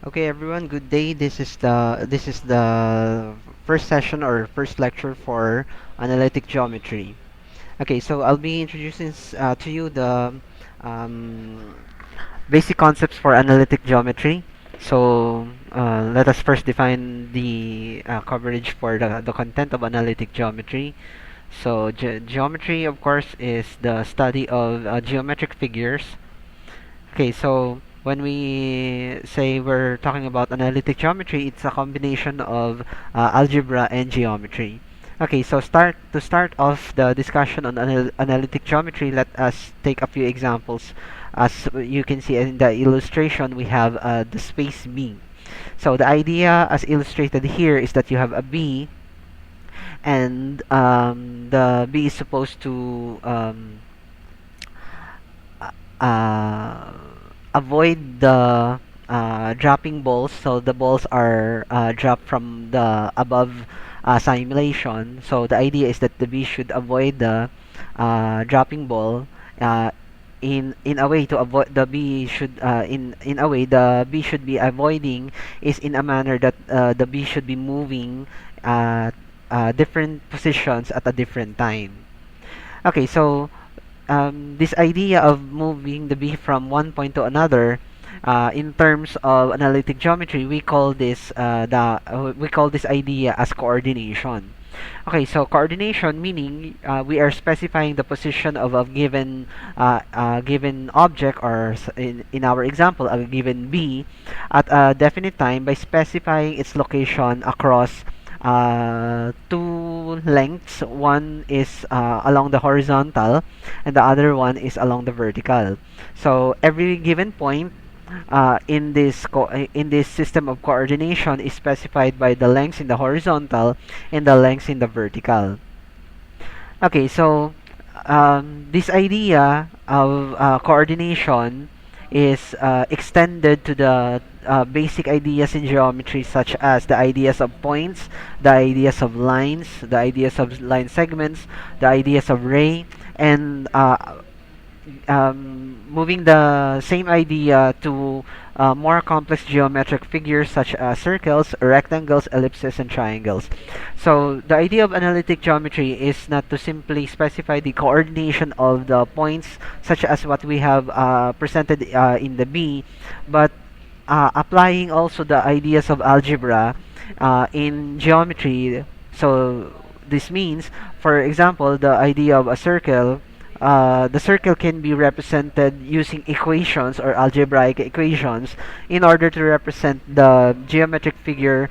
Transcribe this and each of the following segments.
Okay, everyone. Good day. This is the first session or first lecture for analytic geometry. Okay, so I'll be introducing to you the um, basic concepts for analytic geometry. So let us first define the coverage for the content of analytic geometry. So geometry, of course, is the study of geometric figures. Okay, so when we say we're talking about analytic geometry, it's a combination of algebra and geometry. Okay, so start off the discussion on analytic geometry, let us take a few examples. As you can see in the illustration, we have the space B. So the idea as illustrated here is that you have a B, and the B is supposed to uh, avoid the dropping balls. So the balls are dropped from the above simulation. So the idea is that the bee should avoid the dropping ball. In a way to avoid the bee should in a way the bee should be avoiding is in a manner that the bee should be moving uh, different positions at a different time. Okay, so this idea of moving the bee from one point to another, in terms of analytic geometry, we call this idea as coordination. Okay, so coordination meaning we are specifying the position of a given object, or in our example, a given bee, at a definite time by specifying its location across two lengths. One is along the horizontal, and the other one is along the vertical. So every given point in this system of coordination is specified by the lengths in the horizontal and the lengths in the vertical. Okay, so this idea of coordination is extended to the basic ideas in geometry, such as the ideas of points, the ideas of lines, the ideas of line segments, the ideas of ray, and moving the same idea to more complex geometric figures such as circles, rectangles, ellipses, and triangles. So the idea of analytic geometry is not to simply specify the coordination of the points, such as what we have presented in the B, but applying also the ideas of algebra in geometry. So this means, for example, the idea of a circle. The circle can be represented using equations or algebraic equations in order to represent the geometric figure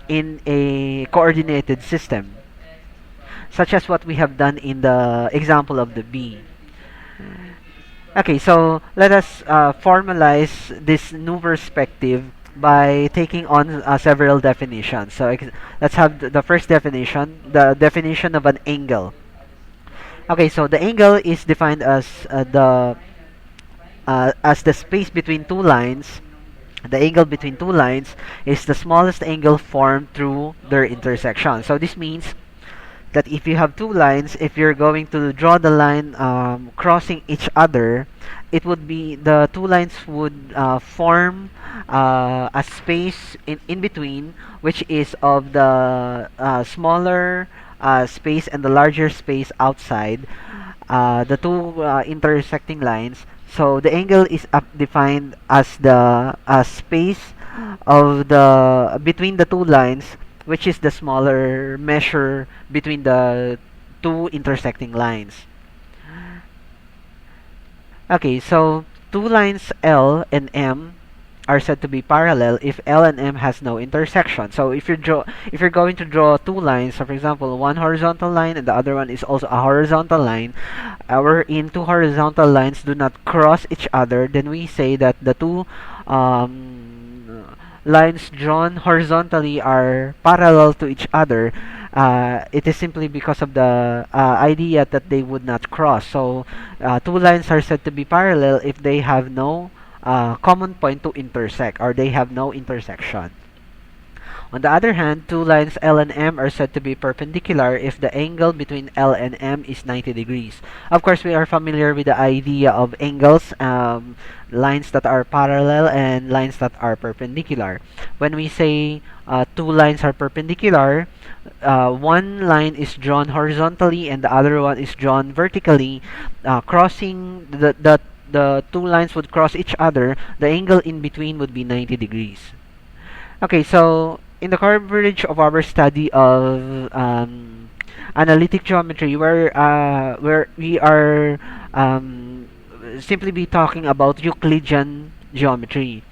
in a coordinated system, such as what we have done in the example of the bee. Okay, so let us formalize this new perspective by taking on several definitions. So let's have the first definition, the definition of an angle. Okay, so the angle is defined as the space between two lines. The angle between two lines is the smallest angle formed through their intersection. So this means that if you have two lines, if you're going to draw the line crossing each other, it would be the two lines would form a space in between, which is of the smaller space and the larger space outside the two intersecting lines. So the angle is defined as the space of the between the two lines, which is the smaller measure between the two intersecting lines. Okay, so two lines L and M are said to be parallel if L and M has no intersection. So if you're going to draw two lines, so for example, one horizontal line and the other one is also a horizontal line, wherein two horizontal lines do not cross each other, then we say that the two lines drawn horizontally are parallel to each other. It is simply because of the idea that they would not cross. So two lines are said to be parallel if they have no common point to intersect, or they have no intersection. On the other hand, two lines L and M are said to be perpendicular if the angle between L and M is 90 degrees. Of course, we are familiar with the idea of angles, lines that are parallel and lines that are perpendicular. When we say two lines are perpendicular, one line is drawn horizontally and the other one is drawn vertically, crossing the two lines would cross each other. The angle in between would be 90 degrees. Okay, so in the coverage of our study of analytic geometry, where we are simply be talking about Euclidean geometry.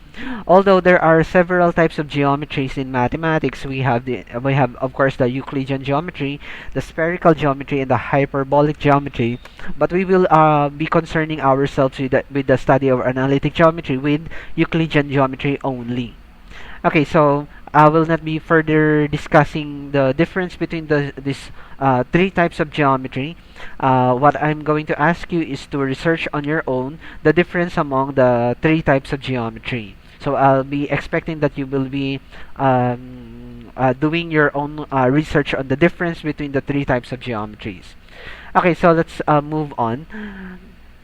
Although there are several types of geometries in mathematics, we have of course the Euclidean geometry, the spherical geometry, and the hyperbolic geometry. But we will be concerning ourselves with the study of analytic geometry with Euclidean geometry only. Okay, so I will not be further discussing the difference between these three types of geometry. What I'm going to ask you is to research on your own the difference among the three types of geometry. So I'll be expecting that you will be doing your own research on the difference between the three types of geometries. Okay, so let's move on.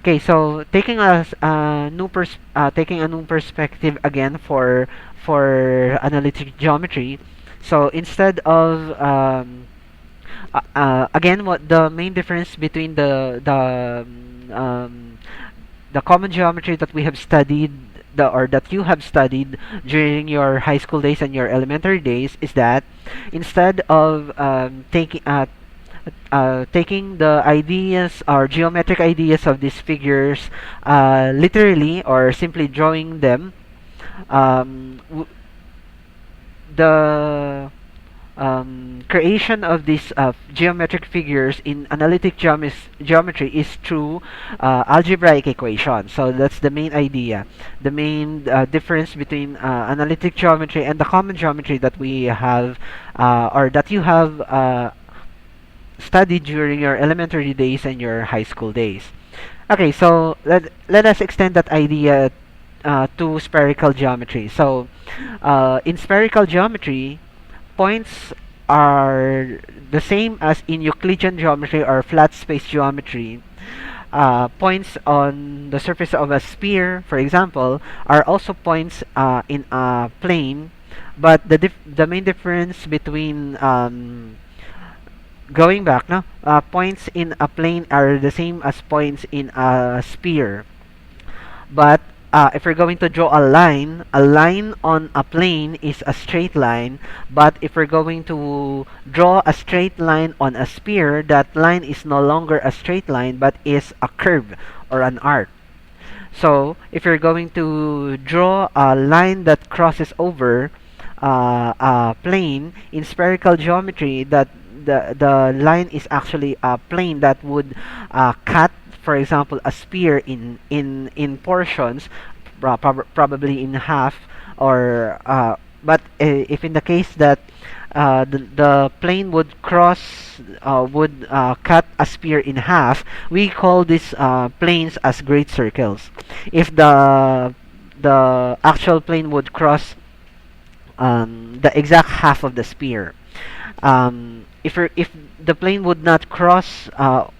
Okay, so taking a new perspective again for analytic geometry. So instead of again, what the main difference between the common geometry that we have studied, or that you have studied during your high school days and your elementary days, is that instead of taking the ideas or geometric ideas of these figures literally or simply drawing them, the creation of these geometric figures in analytic geometry is through algebraic equations. So that's the main idea, the main difference between analytic geometry and the common geometry that we have or that you have studied during your elementary days and your high school days. Okay, so let us extend that idea to spherical geometry. So, in spherical geometry, points are the same as in Euclidean geometry or flat space geometry. Points on the surface of a sphere, for example, are also points in a plane, but the main difference between going back, no, points in a plane are the same as points in a sphere. But if we're going to draw a line on a plane is a straight line. But if we're going to draw a straight line on a sphere, that line is no longer a straight line, but is a curve or an arc. So if you're going to draw a line that crosses over a plane in spherical geometry, that the line is actually a plane that would cut, for example, a sphere in portions, probably in half, or but if in the case that the plane would cut a sphere in half, we call these planes as great circles. If the actual plane would cross the exact half of the sphere, if the plane would not cross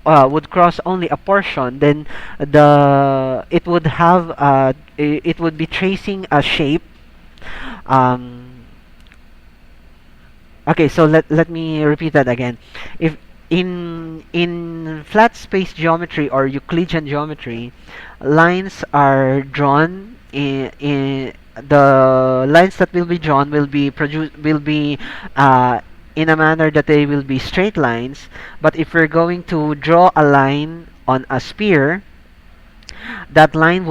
would cross only a portion, then it would have it would be tracing a shape. um, okay, so let me repeat that again. If in flat space geometry or Euclidean geometry, lines are drawn in the lines that will be drawn will be in a manner that they will be straight lines. But if we're going to draw a line on a sphere, that line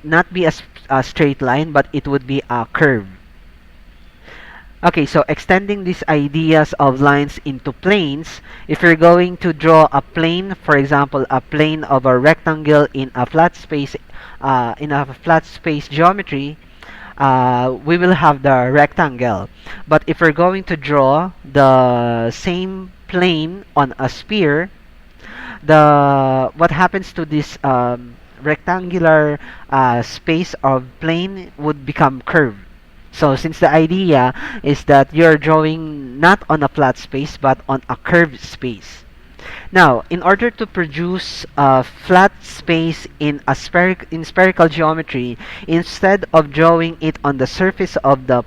not be a straight line, but it would be a curve. Okay, so extending these ideas of lines into planes, if you're going to draw a plane, for example, a plane of a rectangle in a flat space geometry, we will have the rectangle. But if we're going to draw the same plane on a sphere, the what happens to this rectangular space of plane would become curved. So since the idea is that you're drawing not on a flat space but on a curved space. Now, in order to produce a flat space in in spherical geometry, instead of drawing it on the surface of the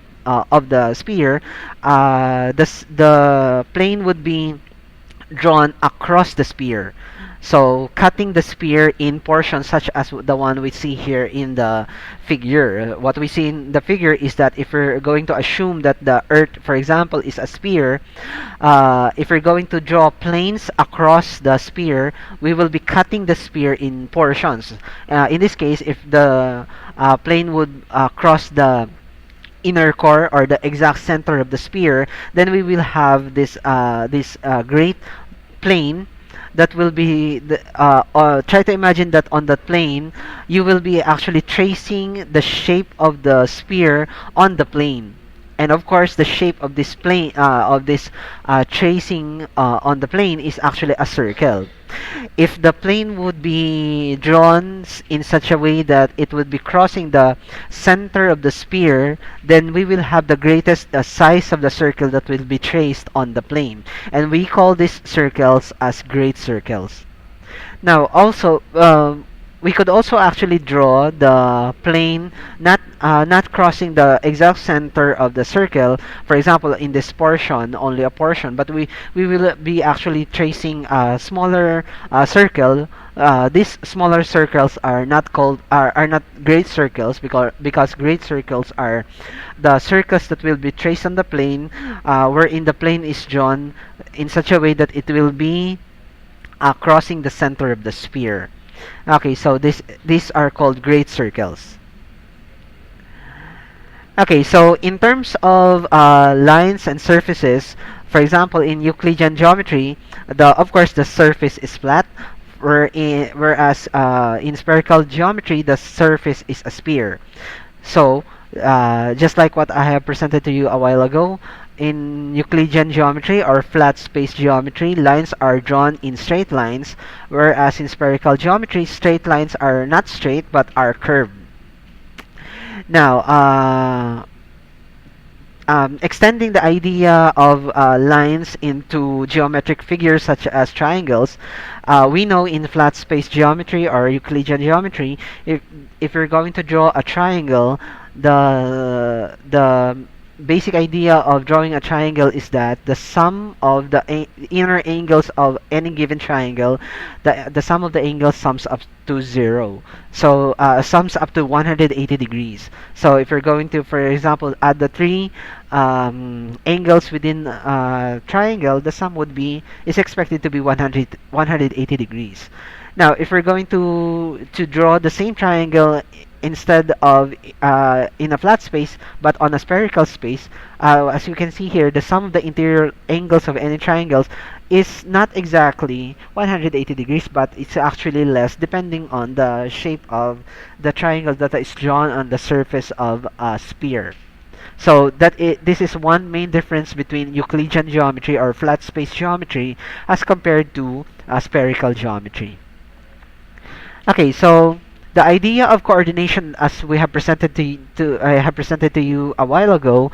sphere, the plane would be drawn across the sphere. So cutting the sphere in portions such as the one we see here in the figure. What we see in the figure is that if we're going to assume that the Earth, for example, is a sphere, if we're going to draw planes across the sphere, we will be cutting the sphere in portions. In this case, if the plane would cross the inner core or the exact center of the sphere, then we will have this great plane that will be try to imagine that on that plane you will be actually tracing the shape of the sphere on the plane, and of course the shape of this plane of this tracing on the plane is actually a circle. If the plane would be drawn in such a way that it would be crossing the center of the sphere, then we will have the greatest size of the circle that will be traced on the plane. And we call these circles as great circles. Now, also, we could also actually draw the plane not crossing the exact center of the circle. For example, in this portion, only a portion, but we will be actually tracing a smaller circle. These smaller circles are not great circles, because great circles are the circles that will be traced on the plane, wherein the plane is drawn in such a way that it will be crossing the center of the sphere. Okay, so these are called great circles. Okay, so in terms of lines and surfaces, for example, in Euclidean geometry, of course the surface is flat, whereas in spherical geometry the surface is a sphere. So, just like what I have presented to you a while ago, in Euclidean geometry or flat space geometry, lines are drawn in straight lines, whereas in spherical geometry, straight lines are not straight but are curved. Now, extending the idea of lines into geometric figures such as triangles, we know in flat space geometry or Euclidean geometry, if you're going to draw a triangle, the basic idea of drawing a triangle is that the sum of the inner angles of any given triangle, the sum of the angles sums up to 0. So sums up to 180 degrees. So if you're going to, for example, add the three angles within triangle, the sum is expected to be 180 degrees. Now, if we're going to draw the same triangle instead of in a flat space but on a spherical space, as you can see here, the sum of the interior angles of any triangles is not exactly 180 degrees, but it's actually less depending on the shape of the triangle that is drawn on the surface of a sphere. So this is one main difference between Euclidean geometry or flat space geometry as compared to spherical geometry. Okay, so the idea of coordination, as we have presented I have presented to you a while ago,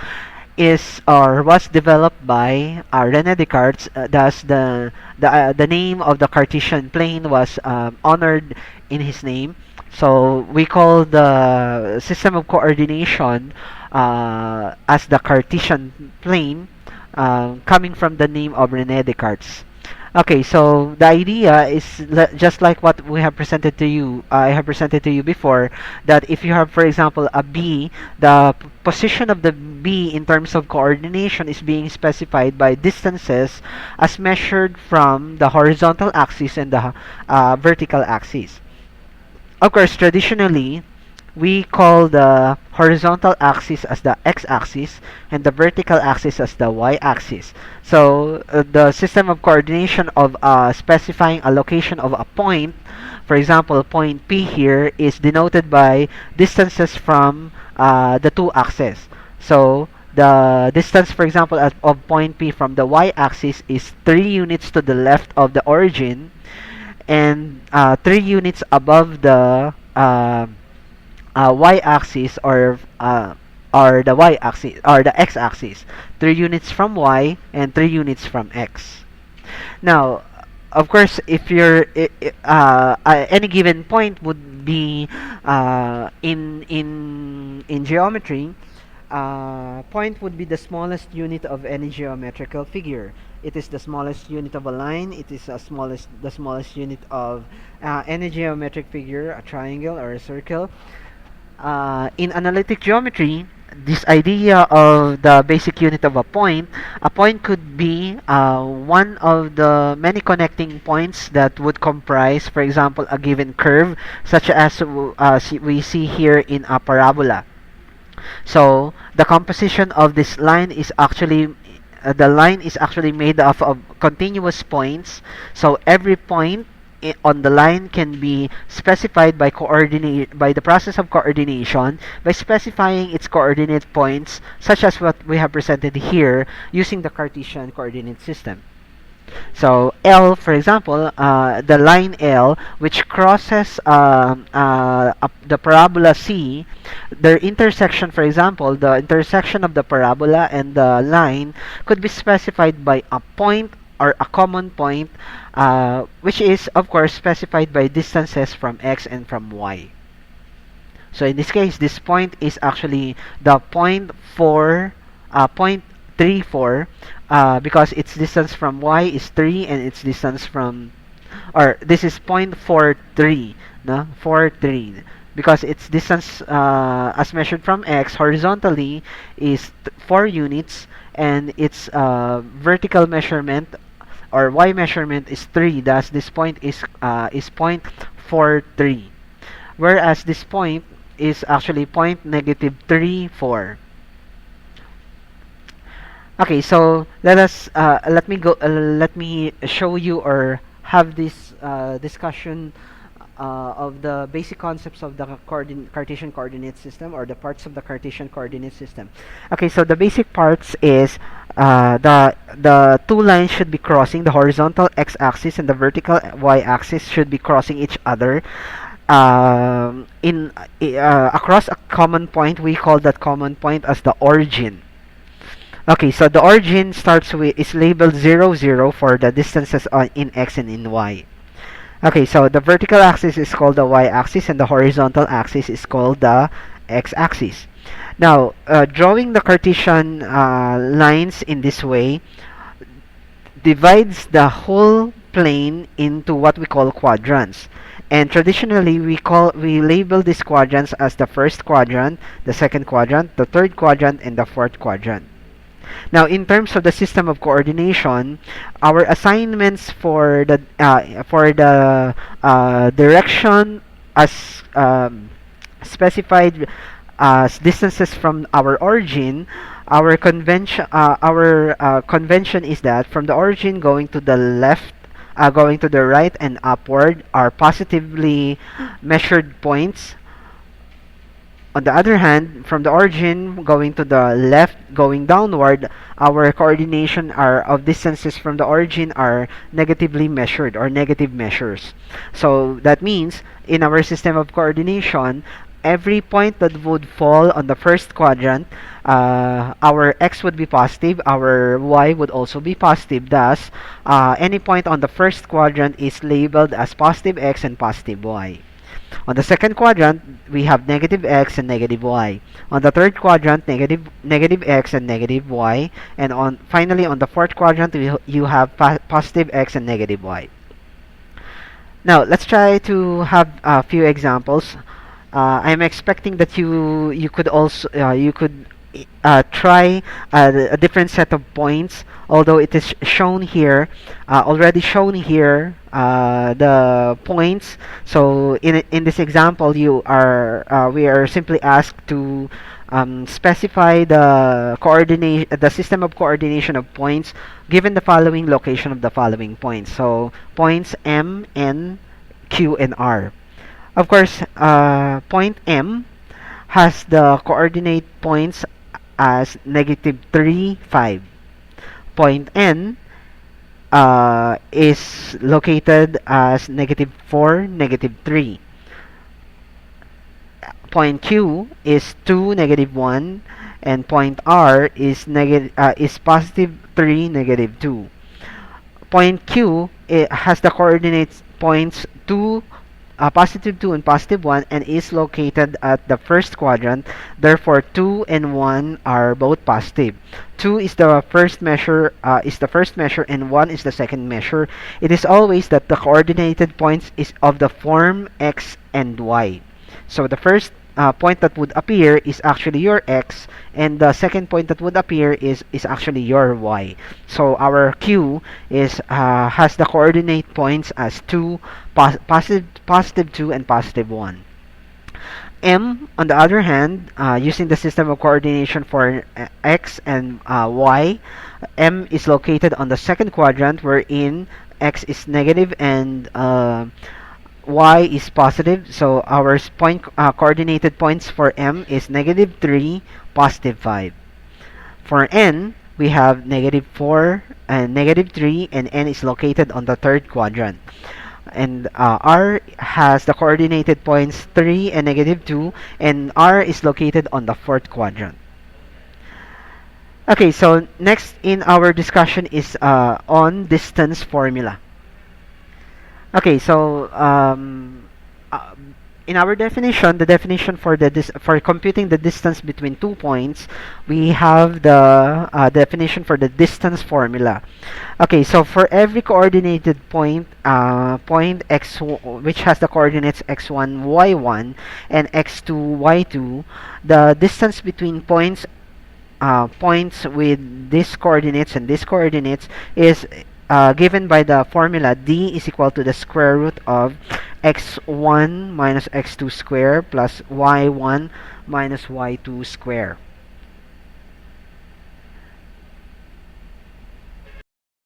is or was developed by René Descartes. Thus, the name of the Cartesian plane was honored in his name. So we call the system of coordination as the Cartesian plane, coming from the name of René Descartes. Okay, so the idea is just like what we have presented to you. I have presented to you before that if you have, for example, a B, the position of the B in terms of coordination is being specified by distances as measured from the horizontal axis and the vertical axis. Of course, traditionally, we call the horizontal axis as the x-axis and the vertical axis as the y-axis. So the system of coordination of specifying a location of a point, for example, point P here, is denoted by distances from the two axes. So the distance, for example, of point P from the y-axis is 3 units to the left of the origin and 3 units above the y-axis, or or the y-axis or the x-axis, 3 units from y and 3 units from x. Now, of course, if you're any given point would be in geometry, point would be the smallest unit of any geometrical figure. It is the smallest unit of a line. It is the smallest unit of any geometric figure, a triangle or a circle. In analytic geometry, this idea of the basic unit of a point could be one of the many connecting points that would comprise, for example, a given curve, such as we see here in a parabola. So the composition of this line is actually the line is actually made up of continuous points. So every point on the line can be specified by the process of coordination by specifying its coordinate points, such as what we have presented here using the Cartesian coordinate system. So L, for example, the line L, which crosses the parabola C, their intersection, for example, the intersection of the parabola and the line could be specified by a point or a common point, which is, of course, specified by distances from x and from y. So in this case, this point is actually the point 0.34, because its distance from y is 3 and its distance from, or this is 0.43, no? 43, because its distance as measured from x horizontally is 4 units, and its vertical measurement or y measurement is 3. Thus this point is 0.43, whereas this point is actually point negative 34. Okay, so let me show you or have this discussion of the basic concepts of the Cartesian coordinate system, or the parts of the Cartesian coordinate system. Okay, so the basic parts is the two lines should be crossing, the horizontal x-axis and the vertical y-axis should be crossing each other. Across a common point, we call that common point as the origin. Okay, so the origin is labeled 0, 0 for the distances in x and in y. Okay, so the vertical axis is called the y-axis and the horizontal axis is called the x-axis. Now, drawing the Cartesian lines in this way divides the whole plane into what we call quadrants. And traditionally, we label these quadrants as the first quadrant, the second quadrant, the third quadrant, and the fourth quadrant. Now, in terms of the system of coordination, our assignments for the direction as specified as distances from our origin, our convention is that from the origin going to the left, going to the right and upward are positively measured points. On the other hand, from the origin going to the left, going downward, our coordination of distances from the origin are negatively measured or negative measures. So that means in our system of coordination, every point that would fall on the first quadrant, our x would be positive, our y would also be positive. Thus, any point on the first quadrant is labeled as positive x and positive y. On the second quadrant, we have negative x and negative y. On the third quadrant, negative x and negative y. And finally on the fourth quadrant, you have positive x and negative y. Now, let's try to have a few examples. I'm expecting that you could also try a different set of points, although it is shown here, already shown here, the points. So in this example, we are simply asked to specify the system of coordination of points given the following location of the following points. So points M, N, Q, and R. Of course, point M has the coordinate points as negative 3, 5. Point N is located as negative 4, negative 3. Point Q is 2, negative 1. and point R is positive 3, negative 2. Point Q, it has the coordinates points 2, positive 2 and positive 1, and is located at the first quadrant. Therefore 2 and 1 are both positive. 2 is the first measure, and 1 is the second measure. It is always that the coordinated points is of the form x and y. So the first point that would appear is actually your x, and the second point that would appear is actually your y. So our Q is has the coordinate points as 2, positive 2 and positive 1. M, on the other hand, using the system of coordination for x and y, M is located on the second quadrant, wherein x is negative and y is positive. So our coordinated points for M is negative 3, positive 5. For N, we have negative 4 and negative 3, and N is located on the third quadrant. And R has the coordinated points 3 and negative 2, and R is located on the fourth quadrant. Okay, so next in our discussion is on distance formula. Okay, so uh, in our definition, the definition for for computing the distance between 2 points, we have the definition for the distance formula. Okay, so for every coordinated point, point which has the coordinates x1, y1, and x2, y2, the distance between points with these coordinates and these coordinates is given by the formula d is equal to the square root of x1 minus x2 square plus y1 minus y2 square.